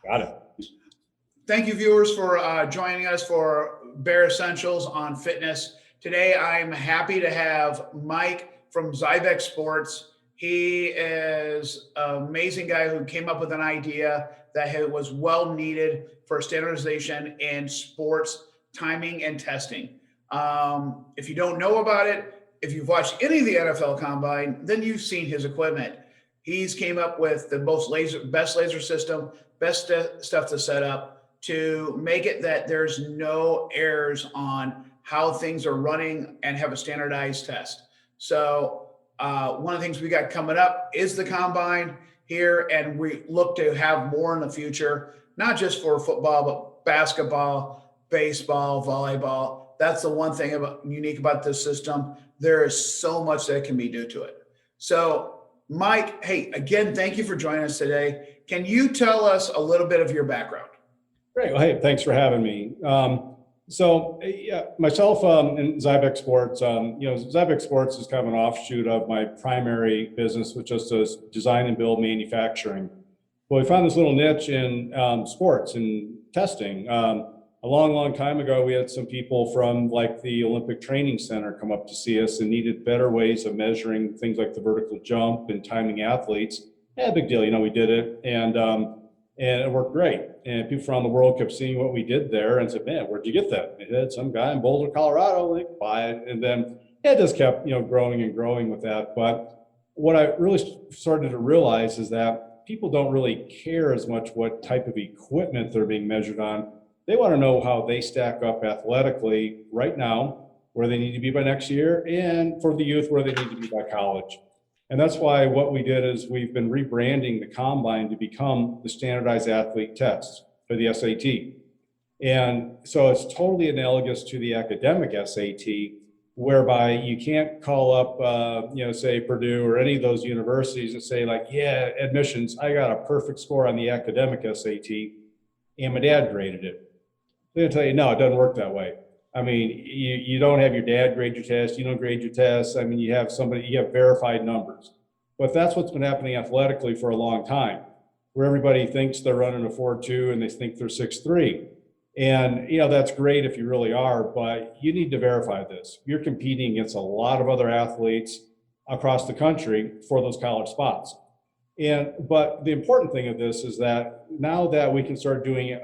Got it. Thank you, viewers, for joining us for Bare Essentials on fitness. Today, I'm happy to have Mike from Zybek Sports. He is an amazing guy who came up with an idea that was well needed for standardization in sports timing and testing. If you don't know about it, if you've watched any of the NFL Combine, then you've seen his equipment. He's came up with the best laser system, best stuff to set up to make it that there's no errors on how things are running and have a standardized test. So one of the things we got coming up is the Combine here, and we look to have more in the future, not just for football, but basketball, baseball, volleyball. That's the one thing unique about this system. There is so much that can be due to it. So Mike, hey, again, thank you for joining us today. Can you tell us a little bit of your background? Great. Well, hey, thanks for having me. Myself in Zybek Sports, Zybek Sports is kind of an offshoot of my primary business, which is design and build manufacturing. Well, we found this little niche in sports and testing. A long time ago, we had some people from like the Olympic Training Center come up to see us and needed better ways of measuring things like the vertical jump and timing athletes. Yeah, big deal. We did it, and it worked great. And people from around the world kept seeing what we did there and said, "Man, where'd you get that?" And it had some guy in Boulder, Colorado, like, buy it. And then it just kept, growing and growing with that. But what I really started to realize is that people don't really care as much what type of equipment they're being measured on. They want to know how they stack up athletically right now, where they need to be by next year, and for the youth, where they need to be by college. And that's why what we did is we've been rebranding the Combine to become the standardized athlete test for the SAT. And so it's totally analogous to the academic SAT, whereby you can't call up, say Purdue or any of those universities and say like, yeah, admissions, I got a perfect score on the academic SAT, and my dad graded it. They're gonna tell you, no, it doesn't work that way. I mean, you don't have your dad grade your test, you don't grade your tests. I mean, you have verified numbers. But that's what's been happening athletically for a long time, where everybody thinks they're running a 4.2 and they think they're 6.3. And that's great if you really are, but you need to verify this. You're competing against a lot of other athletes across the country for those college spots. But the important thing of this is that now that we can start doing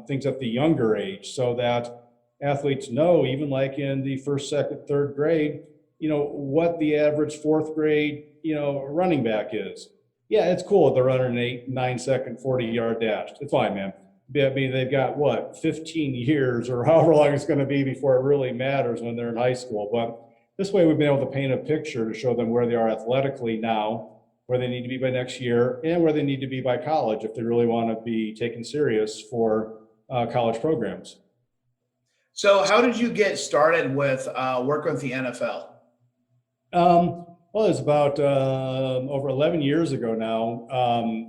things at the younger age, so that athletes know, even like in the first, second, third grade, what the average fourth grade, running back is. Yeah, it's cool if they're running an 8-9 second 40-yard dash. It's fine, man. I mean, they've got 15 years or however long it's going to be before it really matters when they're in high school. But this way, we've been able to paint a picture to show them where they are athletically now, where they need to be by next year, and where they need to be by college if they really want to be taken serious for college programs. So how did you get started with working with the NFL? Well, it's about over 11 years ago now.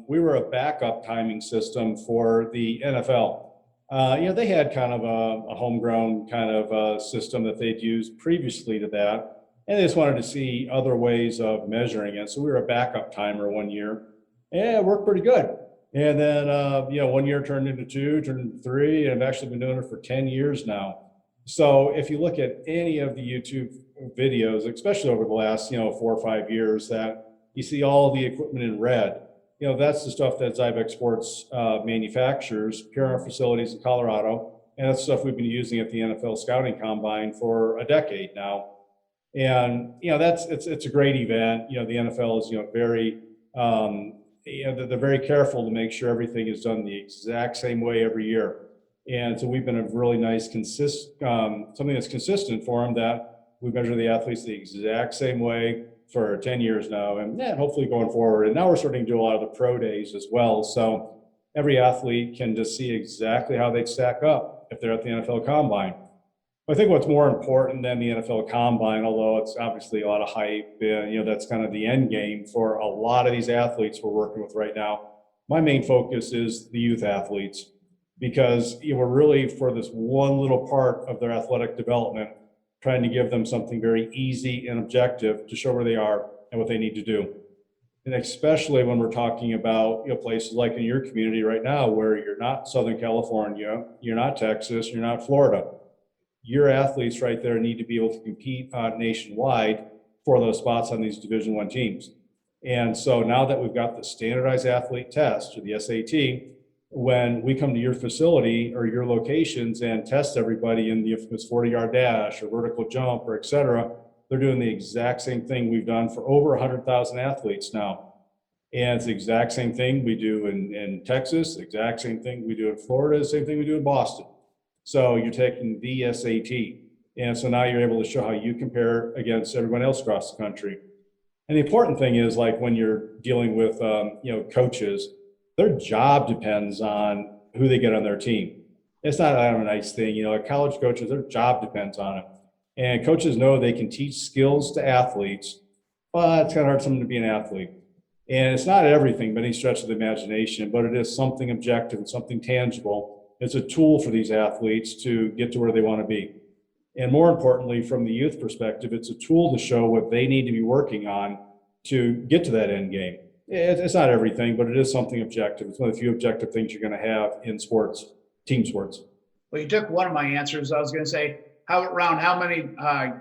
We were a backup timing system for the NFL. They had kind of a homegrown kind of system that they'd used previously to that. And they just wanted to see other ways of measuring it. So we were a backup timer one year, and it worked pretty good. And then, 1 year turned into 2, turned into 3, and I've actually been doing it for 10 years now. So if you look at any of the YouTube videos, especially over the last, 4 or 5 years, that you see all the equipment in red, that's the stuff that Zybek Sports manufactures here in our facilities in Colorado. And that's stuff we've been using at the NFL Scouting Combine for a decade now. And it's a great event. The NFL is very they're very careful to make sure everything is done the exact same way every year. And so we've been a really nice something that's consistent for them, that we measure the athletes the exact same way for 10 years now, and hopefully going forward. And now we're starting to do a lot of the pro days as well. So every athlete can just see exactly how they stack up if they're at the NFL Combine. I think what's more important than the NFL Combine, although it's obviously a lot of hype, that's kind of the end game for a lot of these athletes we're working with right now. My main focus is the youth athletes, because we're really, for this one little part of their athletic development, trying to give them something very easy and objective to show where they are and what they need to do. And especially when we're talking about, places like in your community right now, where you're not Southern California, you're not Texas, you're not Florida. Your athletes right there need to be able to compete nationwide for those spots on these Division I teams. And so now that we've got the standardized athlete test, or the SAT, when we come to your facility or your locations and test everybody in the infamous 40-yard dash or vertical jump or et cetera, they're doing the exact same thing we've done for over 100,000 athletes now. And it's the exact same thing we do in Texas, the exact same thing we do in Florida, the same thing we do in Boston. So you're taking the SAT. And so now you're able to show how you compare against everyone else across the country. And the important thing is, like, when you're dealing with, coaches, their job depends on who they get on their team. It's not a nice thing, college coaches, their job depends on it. And coaches know they can teach skills to athletes, but it's kind of hard for them to be an athlete. And it's not everything by any stretch of the imagination, but it is something objective and something tangible. It's a tool for these athletes to get to where they want to be. And more importantly, from the youth perspective, it's a tool to show what they need to be working on to get to that end game. It's not everything, but it is something objective. It's one of the few objective things you're going to have in sports, team sports. Well, you took one of my answers. I was going to say, how many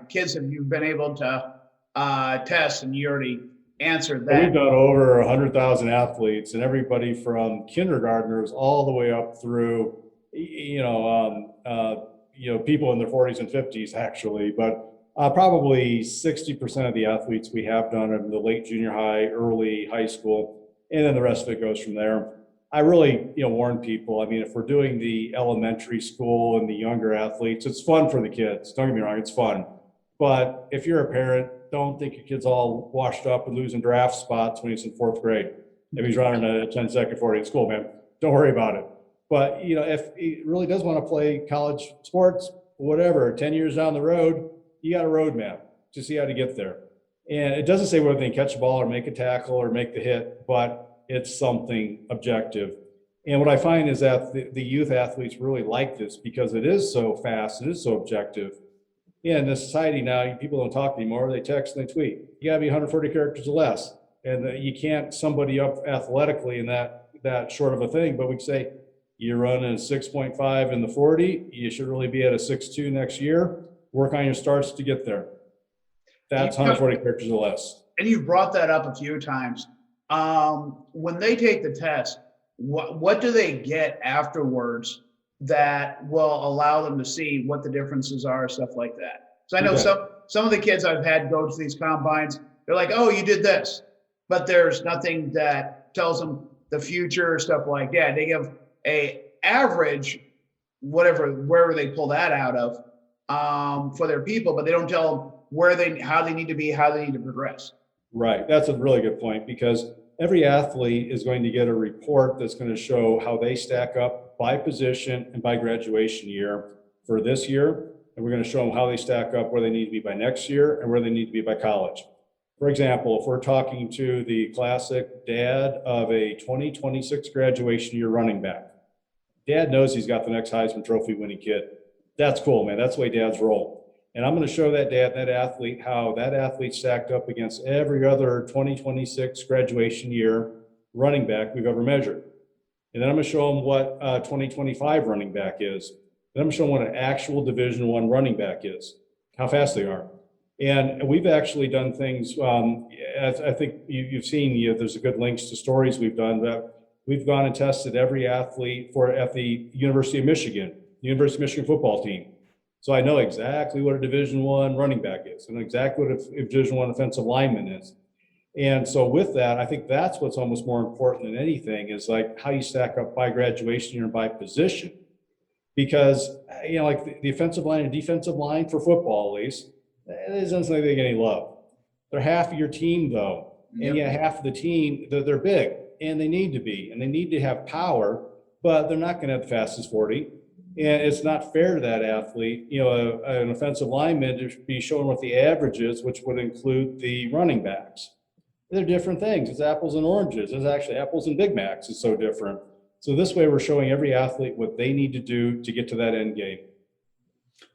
kids have you been able to test? And you already answered that. We've done over 100,000 athletes, and everybody from kindergartners all the way up through, people in their 40s and 50s, actually. But probably 60% of the athletes we have done in the late junior high, early high school, and then the rest of it goes from there. I really, warn people. I mean, if we're doing the elementary school and the younger athletes, it's fun for the kids. Don't get me wrong, it's fun. But if you're a parent, don't think your kid's all washed up and losing draft spots when he's in fourth grade. If he's running a 10-second 40 at school, man, don't worry about it. But, if he really does want to play college sports, whatever, 10 years down the road, you got a roadmap to see how to get there. And it doesn't say whether they catch a ball or make a tackle or make the hit, but it's something objective. And what I find is that the youth athletes really like this because it is so fast, it is so objective. Yeah, in this society now, people don't talk anymore. They text and they tweet. You got to be 140 characters or less. And you can't somebody up athletically in that short of a thing. But we can say, you're running a 6.5 in the 40. You should really be at a 6.2 next year. Work on your starts to get there. That's 140 characters or less. And you've brought that up a few times. When they take the test, what do they get afterwards that will allow them to see what the differences are, stuff like that? So I know some of the kids I've had go to these combines, they're like, oh, you did this, but there's nothing that tells them the future, stuff like that. They give a average, wherever they pull that out of, for their people, but they don't tell them how they need to be, how they need to progress. Right. That's a really good point, because every athlete is going to get a report that's going to show how they stack up by position and by graduation year for this year. And we're going to show them how they stack up where they need to be by next year and where they need to be by college. For example, if we're talking to the classic dad of a 2026 graduation year running back, dad knows he's got the next Heisman Trophy winning kid. That's cool, man. That's the way dads roll. And I'm going to show that dad, that athlete, how that athlete stacked up against every other 2026 graduation year running back we've ever measured. And then I'm going to show them what 2025 running back is. Then I'm going to show them what an actual Division I running back is, how fast they are. And we've actually done things, as I think you've seen, there's a good links to stories we've done, that we've gone and tested every athlete at the University of Michigan football team. So I know exactly what a Division I running back is. I know exactly what a Division I offensive lineman is. And so with that, I think that's what's almost more important than anything, is like how you stack up by graduation year and by position. Because, like the offensive line and defensive line for football, at least, it doesn't seem like they get any love. They're half of your team, though. And yet half of the team, they're big, and they need to be, and they need to have power, but they're not going to have the fastest 40. And it's not fair to that athlete, an offensive lineman, to be showing what the average is, which would include the running backs. They're different things. It's apples and oranges. It's actually apples and Big Macs. It's so different. So this way, we're showing every athlete what they need to do to get to that end game.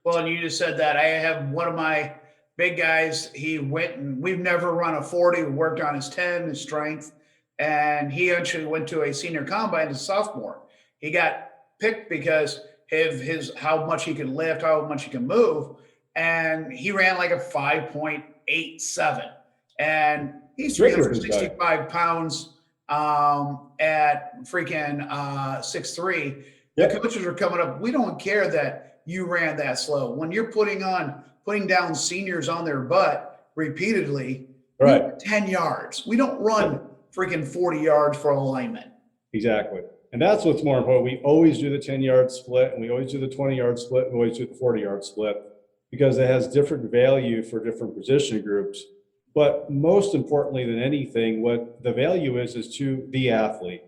Well, and you just said that. I have one of my big guys. He went and we've never run a 40. We worked on his 10, his strength, and he actually went to a senior combine as a sophomore. He got picked because of his how much he can lift, how much he can move, and he ran like a 5.87, and he's 365 pounds at freaking 6'3". Yep. The coaches are coming up. We don't care that you ran that slow. When you're putting down seniors on their butt repeatedly, Right. 10 yards. We don't run freaking 40 yards for alignment. Exactly. And that's what's more important. We always do the 10-yard split, and we always do the 20-yard split, and we always do the 40-yard split, because it has different value for different position groups. But most importantly than anything, what the value is to the athlete.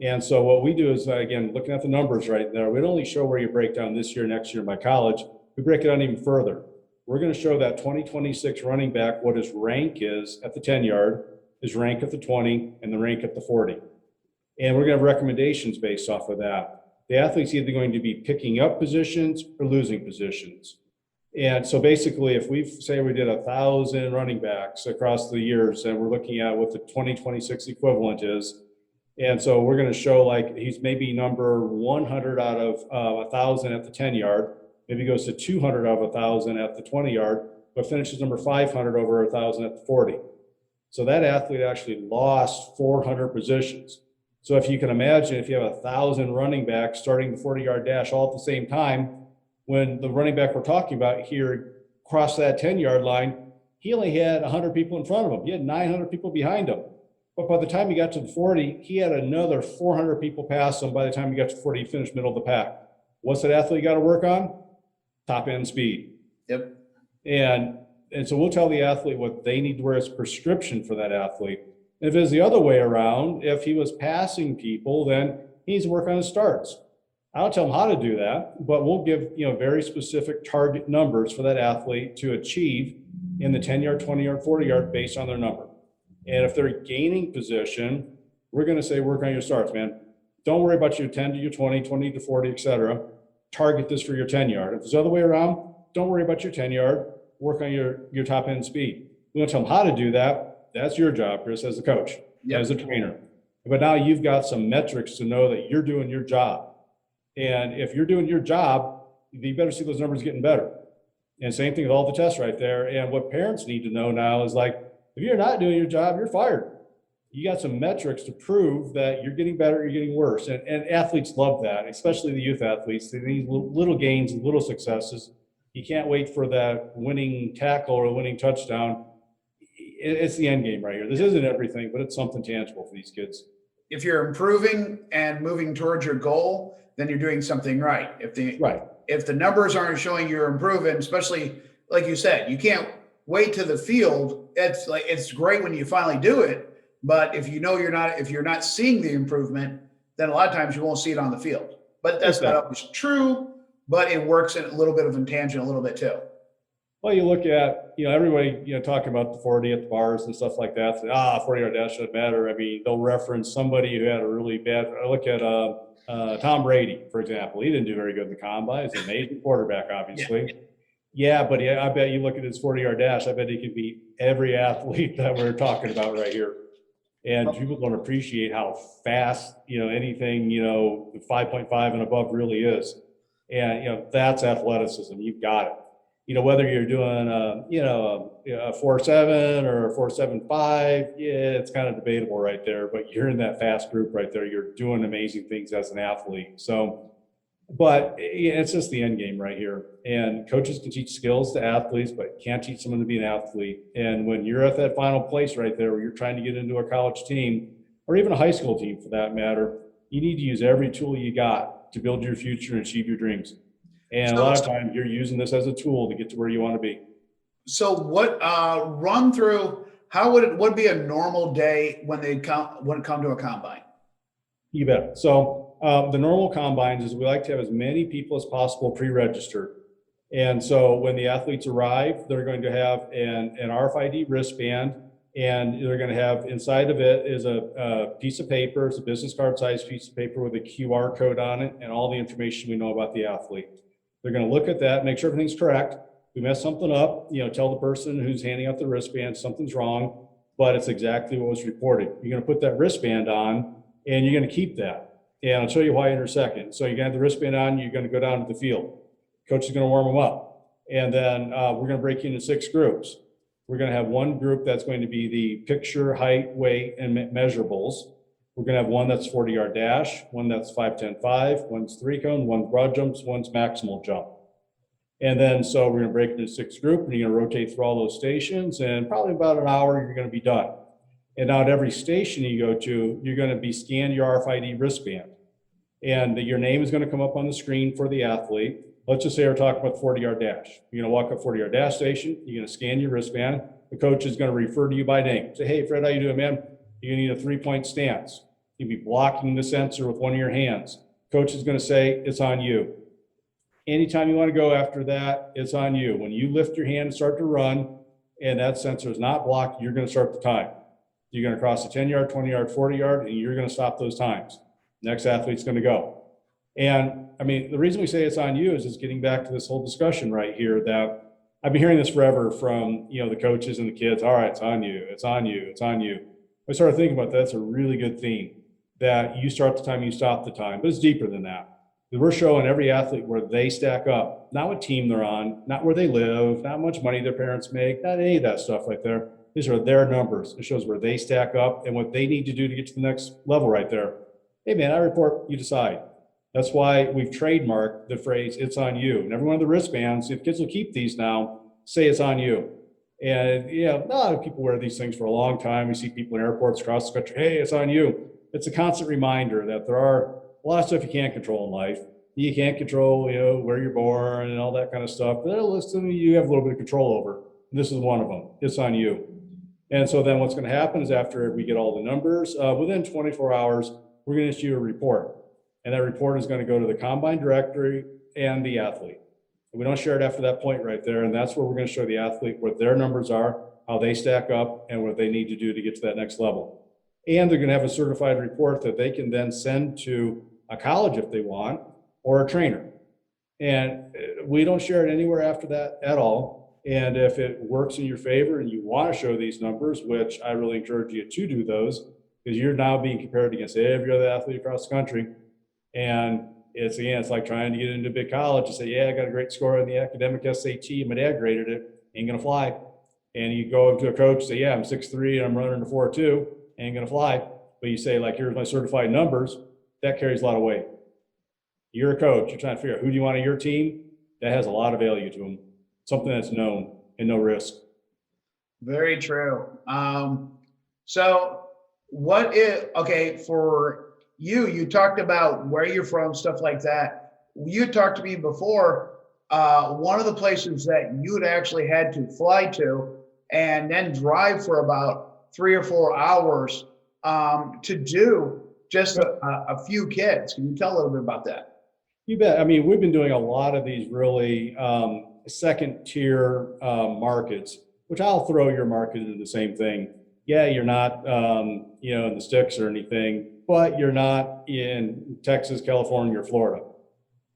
And so what we do is, again, looking at the numbers right there, we don't only show where you break down this year, next year by college, we break it down even further. We're going to show that 2026 running back, what his rank is at the 10-yard, his rank at the 20, and the rank at the 40. And we're going to have recommendations based off of that. The athlete's either going to be picking up positions or losing positions. And so basically, if we say we did 1,000 running backs across the years, and we're looking at what the 2026 equivalent is, and so we're going to show like he's maybe number 100 out of 1,000 at the 10-yard, maybe goes to 200 out of 1,000 at the 20-yard, but finishes number 500 over 1,000 at the 40. So that athlete actually lost 400 positions. So if you can imagine, if you have 1,000 running backs starting the 40-yard dash all at the same time, when the running back we're talking about here crossed that 10-yard line, he only had 100 people in front of him. He had 900 people behind him. But by the time he got to the 40, he had another 400 people pass him. By the time he got to 40, he finished middle of the pack. What's that athlete got to work on? Top end speed. Yep. And so we'll tell the athlete what they need to wear as prescription for that athlete. If it's the other way around, if he was passing people, then he needs to work on his starts. I don't tell him how to do that, but we'll give very specific target numbers for that athlete to achieve in the 10-yard, 20-yard, 40-yard based on their number. And if they're gaining position, we're going to say work on your starts, man. Don't worry about your 10 to your 20, 20 to 40, et cetera. Target this for your 10-yard. If it's the other way around, don't worry about your 10-yard. Work on your top end speed. We don't tell them how to do that. That's your job, Chris, as a coach, as a trainer. But now you've got some metrics to know that you're doing your job. And if you're doing your job, you better see those numbers getting better. And same thing with all the tests right there. And what parents need to know now is like, if you're not doing your job, you're fired. You got some metrics to prove that you're getting better, you're getting worse. And athletes love that, especially the youth athletes. They need little gains and little successes. You can't wait for that winning tackle or winning touchdown. It's the end game right here. This isn't everything, but it's something tangible for these kids. If you're improving and moving towards your goal, then you're doing something right. If the numbers aren't showing you're improving, especially like you said, you can't wait to the field. It's great when you finally do it, but if you're not seeing the improvement, then a lot of times you won't see it on the field. But that's not always true, but it works in a little bit of intention a little bit too. Well, you look at, everybody, talking about the 40 at the bars and stuff like that. 40-yard dash doesn't matter. I mean, they'll reference somebody who had a really bad, I look at Tom Brady, for example. He didn't do very good in the combine. He's an amazing quarterback, obviously. Yeah, but I bet you look at his 40-yard dash, I bet he could beat every athlete that we're talking about right here. And people don't appreciate how fast, anything, 5.5 and above really is. And, that's athleticism. You've got it. Whether you're doing a 4.7 or a 4.75, it's kind of debatable right there, but you're in that fast group right there. You're doing amazing things as an athlete. So, but it's just the end game right here. And coaches can teach skills to athletes, but can't teach someone to be an athlete. And when you're at that final place right there, where you're trying to get into a college team or even a high school team for that matter, you need to use every tool you got to build your future and achieve your dreams. And a lot of times you're using this as a tool to get to where you want to be. So what, run through, how would it be a normal day when it come to a combine? You bet. So the normal combines is we like to have as many people as possible pre-registered. And so when the athletes arrive, they're going to have an RFID wristband, and they're going to have inside of it is a piece of paper. It's a business card sized piece of paper with a QR code on it and all the information we know about the athlete. They're going to look at that, make sure everything's correct. We mess something up, tell the person who's handing out the wristband something's wrong, but it's exactly what was reported. You're going to put that wristband on and you're going to keep that. And I'll show you why in a second. So you're going to have the wristband on, you're going to go down to the field. Coach is going to warm them up. And then we're going to break you into 6 groups. We're going to have one group that's going to be the picture, height, weight, and measurables. We're going to have one that's 40-yard dash, one that's 5, 10, 5, one's 3-cone, one's broad jumps, one's maximal jump. And then, so we're going to break it into 6 groups, and you're going to rotate through all those stations, and probably about an hour, you're going to be done. And now at every station you go to, you're going to be scanned your RFID wristband. And your name is going to come up on the screen for the athlete. Let's just say we're talking about 40-yard dash. You're going to walk up 40-yard dash station. You're going to scan your wristband. The coach is going to refer to you by name. Say, hey, Fred, how you doing, man? You're going to need a 3-point stance. You'll be blocking the sensor with one of your hands. Coach is going to say, it's on you. Anytime you want to go after that, it's on you. When you lift your hand and start to run, and that sensor is not blocked, you're going to start the time. You're going to cross the 10-yard, 20-yard, 40-yard, and you're going to stop those times. Next athlete's going to go. And I mean, the reason we say it's on you is it's getting back to this whole discussion right here that I've been hearing this forever from, the coaches and the kids. All right, it's on you, it's on you, it's on you. I started thinking about that. That's a really good theme, that you start the time, you stop the time, but it's deeper than that. We're showing every athlete where they stack up, not what team they're on, not where they live, not how much money their parents make, not any of that stuff right there. These are their numbers. It shows where they stack up and what they need to do to get to the next level right there. Hey man, I report, you decide. That's why we've trademarked the phrase, it's on you. And every one of the wristbands, if kids will keep these now, say it's on you. And a lot of people wear these things for a long time. We see people in airports across the country, hey, it's on you. It's a constant reminder that there are a lot of stuff you can't control in life. You can't control, where you're born and all that kind of stuff. But listen, you have a little bit of control over. And this is one of them. It's on you. And so then what's going to happen is after we get all the numbers, within 24 hours, we're going to issue a report. And that report is going to go to the combine directory and the athlete. And we don't share it after that point right there. And that's where we're going to show the athlete what their numbers are, how they stack up, and what they need to do to get to that next level. And they're going to have a certified report that they can then send to a college if they want, or a trainer. And we don't share it anywhere after that at all. And if it works in your favor and you want to show these numbers, which I really encourage you to do those, because you're now being compared against every other athlete across the country. And it's like trying to get into a big college and say, yeah, I got a great score on the academic SAT. My dad graded it. Ain't going to fly. And you go up to a coach and say, yeah, I'm 6'3" and I'm running a 4.2. Ain't going to fly. But you say, like, here's my certified numbers. That carries a lot of weight. You're a coach. You're trying to figure out who do you want on your team. That has a lot of value to them. Something that's known and no risk. Very true. So what is, okay, for you talked about where you're from, stuff like that. You talked to me before, one of the places that you had actually had to fly to and then drive for about 3 or 4 hours to do just a few kids. Can you tell a little bit about that? You bet. I mean, we've been doing a lot of these really second tier markets, which I'll throw your market into the same thing. Yeah, you're not, in the sticks or anything, but you're not in Texas, California, or Florida.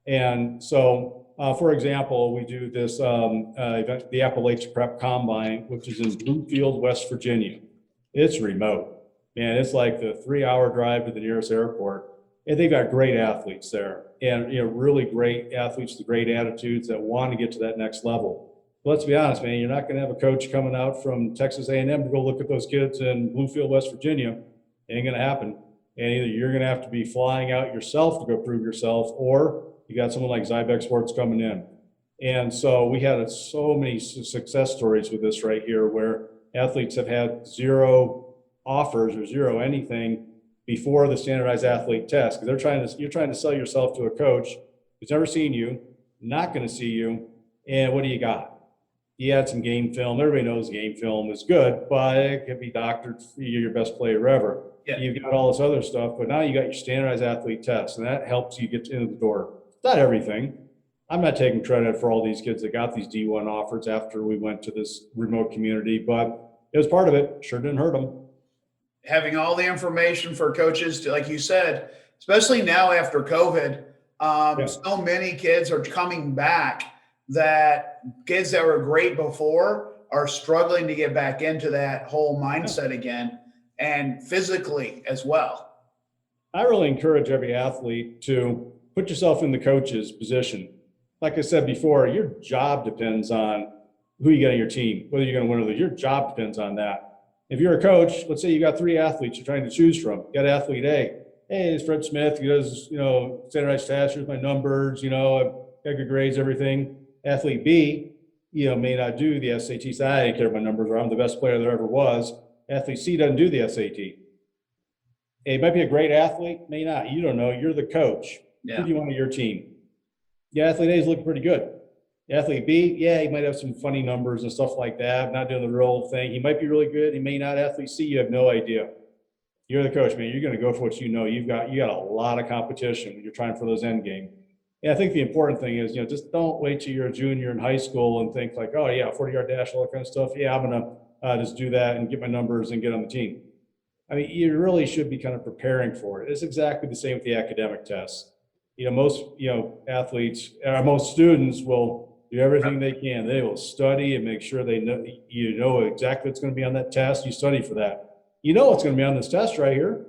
And so, for example, we do this event, the Appalachia Prep Combine, which is in Bluefield, West Virginia. It's remote. Man, it's like the 3-hour drive to the nearest airport. And they've got great athletes there, and really great athletes with great attitudes that want to get to that next level. But let's be honest, man, you're not going to have a coach coming out from Texas A&M to go look at those kids in Bluefield, West Virginia. It ain't going to happen. And either you're going to have to be flying out yourself to go prove yourself, or you got someone like Zybek Sports coming in. And so we had so many success stories with this right here, where athletes have had 0 offers or 0 anything before the standardized athlete test, because you're trying to sell yourself to a coach who's never seen you, not going to see you, and what do you got? You had some game film. Everybody knows game film is good, but it can be doctored. You're your best player ever. Yeah. You've got all this other stuff, but now you got your standardized athlete test, and that helps you get into the door. Not everything. I'm not taking credit for all these kids that got these D1 offers after we went to this remote community, but it was part of it. Sure didn't hurt them. Having all the information for coaches to, like you said, especially now after COVID, so many kids are coming back that kids that were great before are struggling to get back into that whole mindset again, and physically as well. I really encourage every athlete to put yourself in the coach's position. Like I said before, your job depends on who you get on your team, whether you're going to win or lose. Your job depends on that. If you're a coach, let's say you got 3 athletes you're trying to choose from. You got athlete A. Hey, it's Fred Smith. He does, standardized tests. Here's my numbers. I've got good grades, everything. Athlete B, may not do the SAT. So I didn't care what my numbers are. I'm the best player there ever was. Athlete C doesn't do the SAT. He might be a great athlete, may not. You don't know. You're the coach. Yeah. Who do you want on your team? The athlete A is looking pretty good. The athlete B, yeah, he might have some funny numbers and stuff like that, not doing the real thing. He might be really good. He may not. Athlete C, you have no idea. You're the coach, man. You're going to go for what you know. You got a lot of competition when you're trying for those end game. And I think the important thing is, just don't wait till you're a junior in high school and think like, oh yeah, 40-yard dash, all that kind of stuff. Yeah, I'm going to just do that and get my numbers and get on the team. I mean, you really should be kind of preparing for it. It's exactly the same with the academic tests. Most, athletes, most students will do everything they can. They will study and make sure they know exactly what's going to be on that test. You study for that. What's going to be on this test right here.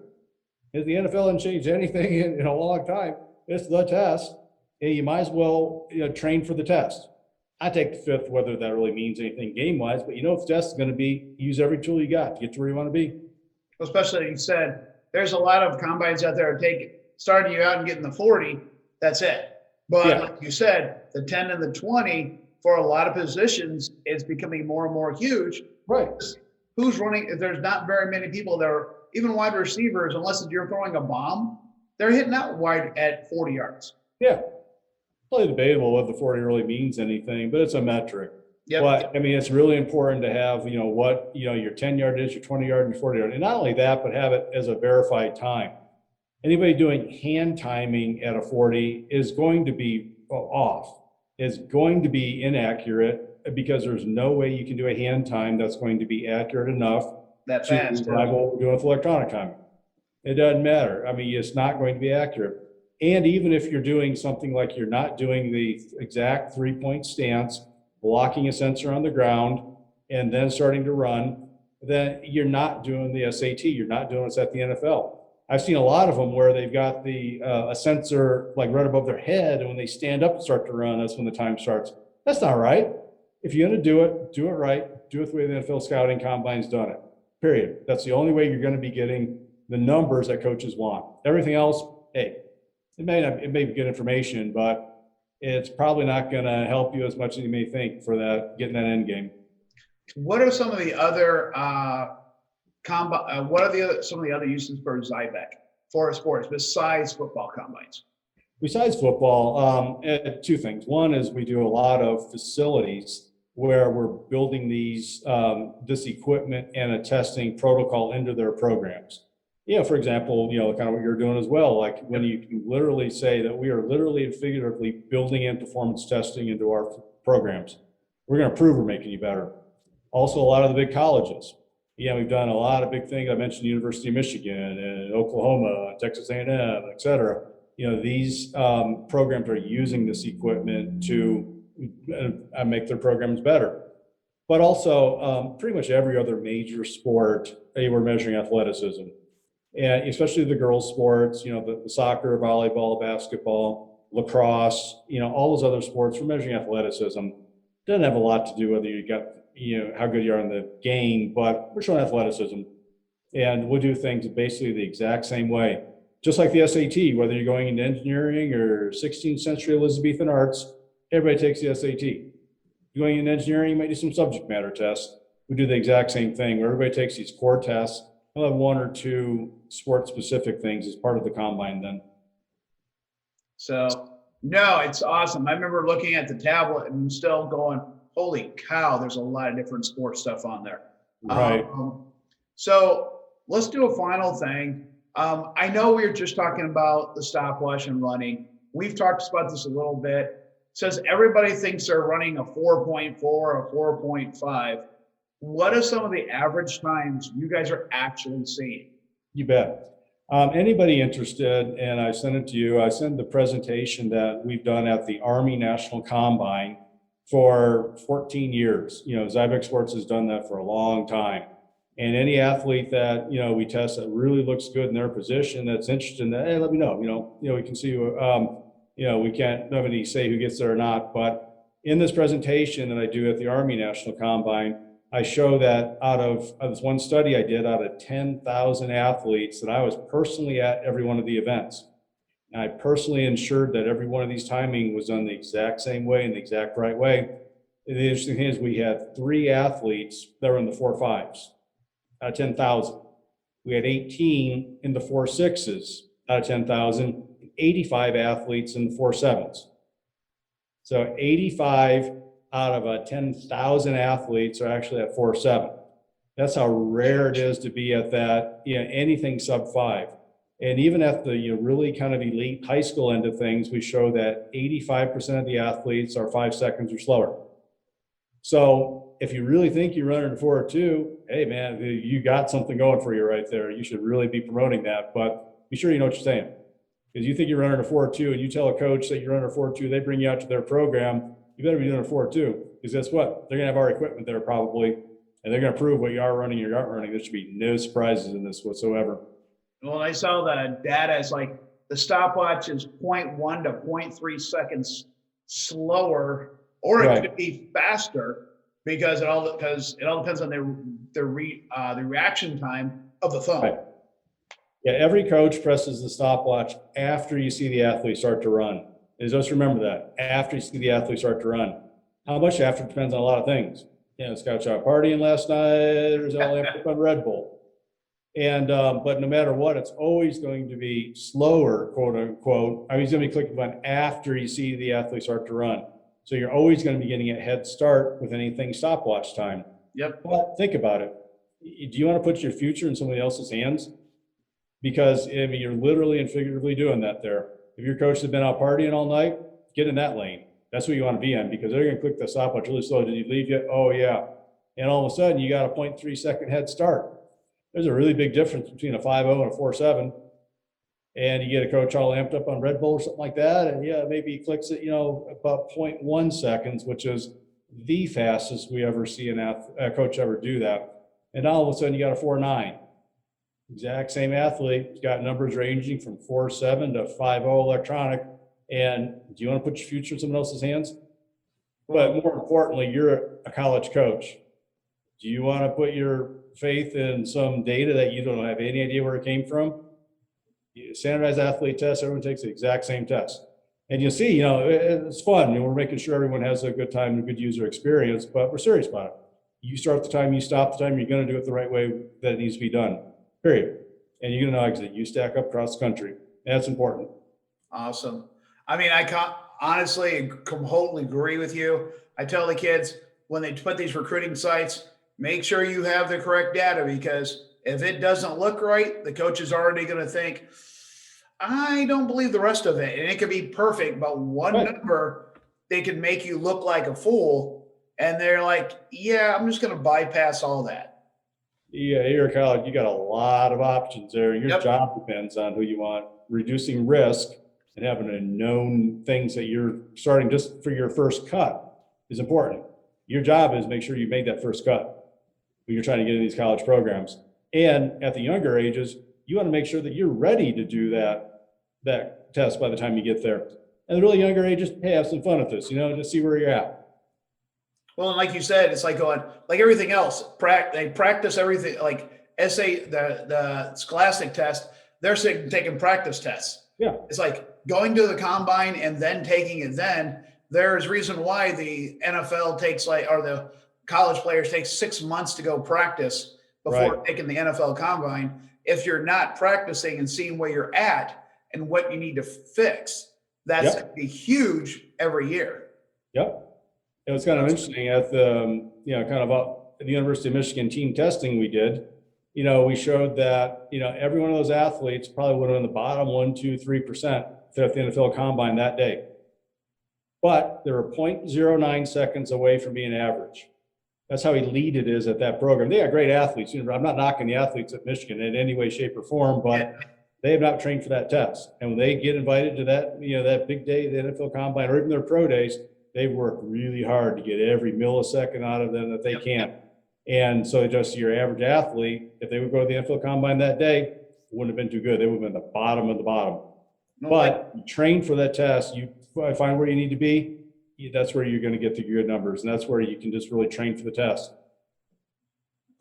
If the NFL hasn't changed anything in a long time, it's the test. And you might as well train for the test. I take the fifth, whether that really means anything game-wise, but if the test is going to be, use every tool you got to get to where you want to be. Especially, like you said, there's a lot of combines out there starting you out and getting the 40, that's it. But like you said, the 10 and the 20 for a lot of positions is becoming more and more huge. Right. Who's running? If there's not very many people that are even wide receivers, unless you're throwing a bomb, they're hitting out wide at 40 yards. Yeah. Probably debatable whether the 40 really means anything, but it's a metric. Yep. But I mean, it's really important to have, what, your 10-yard is, your 20-yard and your 40-yard. And not only that, but have it as a verified time. Anybody doing hand timing at a 40 is going to be off. It's going to be inaccurate because there's no way you can do a hand time that's going to be accurate enough that fast to rival what we're doing with electronic timing. It doesn't matter. I mean, it's not going to be accurate. And even if you're doing something like you're not doing the exact 3-point stance, blocking a sensor on the ground, and then starting to run, then you're not doing the SAT. You're not doing what's at the NFL. I've seen a lot of them where they've got a sensor like right above their head, and when they stand up and start to run, that's when the time starts. That's not right. If you're going to do it right. Do it the way the NFL scouting combine's done it. Period. That's the only way you're going to be getting the numbers that coaches want. Everything else, hey, it may be good information, but it's probably not going to help you as much as you may think for getting that end game. What are some of the other some of the other uses for Zybek for sports besides football combines? Besides football, 2 things. One is we do a lot of facilities where we're building this equipment and a testing protocol into their programs. For example, kind of what you're doing as well, like when you can literally say that we are literally and figuratively building in performance testing into our programs. We're going to prove we're making you better. Also, a lot of the big colleges. We've done a lot of big things. I mentioned the University of Michigan and Oklahoma, Texas A&M, et cetera. These programs are using this equipment to make their programs better. But also, pretty much every other major sport, we're measuring athleticism. And especially the girls' sports, the soccer, volleyball, basketball, lacrosse, all those other sports, we're measuring athleticism. Doesn't have a lot to do whether you got, how good you are in the game, but we're showing athleticism. And we'll do things basically the exact same way. Just like the SAT, whether you're going into engineering or 16th century Elizabethan arts, everybody takes the SAT. You're going into engineering, you might do some subject matter tests. We do the exact same thing where everybody takes these core tests. We'll have 1 or 2 sport-specific things as part of the combine then. So, no, it's awesome. I remember looking at the tablet and still going, holy cow, there's a lot of different sports stuff on there. Right. So let's do a final thing. I know we were just talking about the stopwatch and running. We've talked about this a little bit. Says everybody thinks they're running a 4.4 or 4.5. What are some of the average times you guys are actually seeing? You bet. Anybody interested, and I sent it to you, I sent the presentation that we've done at the Army National Combine for 14 years. Zybek Sports has done that for a long time. And any athlete that, we test that really looks good in their position, that's interested in that, hey, let me know, we can see you, we can't, nobody say who gets there or not, but in this presentation that I do at the Army National Combine, I show that out of this one study I did, out of 10,000 athletes, that I was personally at every one of the events. And I personally ensured that every one of these timing was done the exact same way in the exact right way. And the interesting thing is we had 3 athletes that were in the 4.5s out of 10,000. We had 18 in the 4.6s out of 10,000, 85 athletes in the 4.7s. So 85 out of 10,000 athletes are actually at 4.7. That's how rare it is to be at that, anything sub 5. And even at the really kind of elite high school end of things, we show that 85% of the athletes are 5 seconds or slower. So if you really think you're running a 4.2, hey man, you got something going for you right there. You should really be promoting that, but be sure you know what you're saying. Because you think you're running a 4.2 and you tell a coach that you're running a 4.2, they bring you out to their program, you better be doing a 4.2. Because guess what? They're gonna have our equipment there probably, and they're gonna prove what you are running or you aren't running. There should be no surprises in this whatsoever. Well, I saw the data is like the stopwatch is 0.1 to 0.3 seconds slower, or it could be faster because it all depends on the reaction time of the phone. Right. Yeah, every coach presses the stopwatch after you see the athlete start to run. And just remember that, after you see the athlete start to run. How much after depends on a lot of things. Scouts out partying last night, there's all up on Red Bull. And but no matter what, it's always going to be slower, quote unquote. I mean, he's going to be clicking the button after you see the athlete start to run. So you're always going to be getting a head start with anything stopwatch time. Yep. But think about it. Do you want to put your future in somebody else's hands? Because you're literally and figuratively doing that there. If your coach has been out partying all night, get in that lane. That's what you want to be in, because they're going to click the stopwatch really slow. Did he leave yet? Oh yeah. And all of a sudden you got a 0.3 second head start. There's a really big difference between a 5.0 and a 4.7. And you get a coach all amped up on Red Bull or something like that. And maybe he clicks it, about 0.1 seconds, which is the fastest we ever see a coach ever do that. And all of a sudden you got a 4.9. Exact same athlete. He's got numbers ranging from 4.7 to 5.0 electronic. And do you want to put your future in someone else's hands? But more importantly, you're a college coach. Do you want to put your faith in some data that you don't have any idea where it came from? Standardized athlete test, everyone takes the exact same test. And you'll see, it's fun. We're making sure everyone has a good time and a good user experience, but we're serious about it. You start the time, you stop the time, you're going to do it the right way that it needs to be done, period. And you're going to know that you stack up across the country. That's important. Awesome. I mean, honestly completely agree with you. I tell the kids when they put these recruiting sites, make sure you have the correct data, because if it doesn't look right, the coach is already going to think, I don't believe the rest of it. And it could be perfect, but one number, they can make you look like a fool. And they're like, yeah, I'm just going to bypass all that. Yeah, you're a college, you got a lot of options there. Your job depends on who you want. Reducing risk and having a known things that you're starting just for your first cut is important. Your job is make sure you made that first cut when you're trying to get in these college programs. And at the younger ages, you want to make sure that you're ready to do that test by the time you get there. And the really younger ages, hey, have some fun with this, just see where you're at. Well, and like you said, it's like going, like everything else, they practice everything, like essay, the scholastic test, they're taking practice tests. Yeah. It's like going to the combine and then taking it then. There's reason why the NFL takes or the college players take 6 months to go practice before taking the NFL combine. If you're not practicing and seeing where you're at and what you need to fix, that's going to be huge every year. Yep. It was kind of interesting at the, at the University of Michigan team testing we did, we showed that, every one of those athletes probably would have been the bottom 1, 2, 3% at the NFL combine that day. But they were 0.09 seconds away from being average. That's how elite it is at that program. They are great athletes. I'm not knocking the athletes at Michigan in any way, shape, or form, but they have not trained for that test. And when they get invited to that, that big day, the NFL combine, or even their pro days, They work really hard to get every millisecond out of them that they can. And so just your average athlete, if they would go to the NFL Combine that day, wouldn't have been too good. They would have been the bottom of the bottom. But you train for that test, you find where you need to be, that's where you're going to get the good numbers. And that's where you can just really train for the test.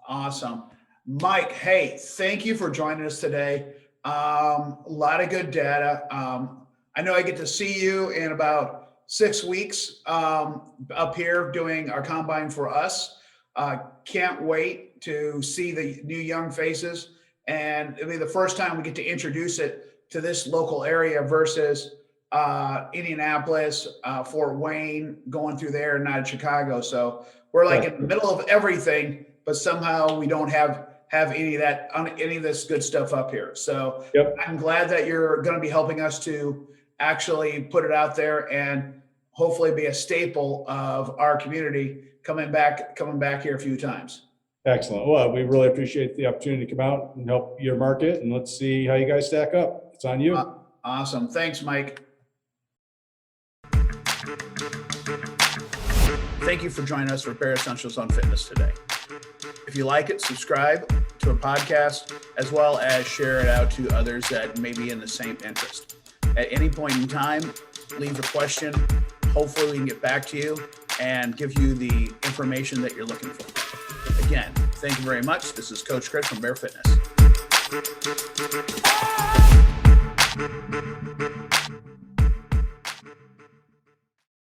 Awesome. Mike, hey, thank you for joining us today. A lot of good data. I know I get to see you in about 6 weeks up here doing our combine for us. Can't wait to see the new young faces. And it'll be the first time we get to introduce it to this local area versus Indianapolis, Fort Wayne, going through there, not in Chicago. So we're like in the middle of everything, but somehow we don't have any of that, any of this good stuff up here. So I'm glad that you're going to be helping us to actually put it out there and hopefully be a staple of our community coming back here a few times. Excellent. Well, we really appreciate the opportunity to come out and help your market, and let's see how you guys stack up. It's on you. Awesome. Thanks, Mike. Thank you for joining us for Bare Essentials on Fitness today. If you like it, subscribe to a podcast, as well as share it out to others that may be in the same interest. At any point in time, leave a question. Hopefully we can get back to you and give you the information that you're looking for. Again, thank you very much. This is Coach Chris from Bare Fitness.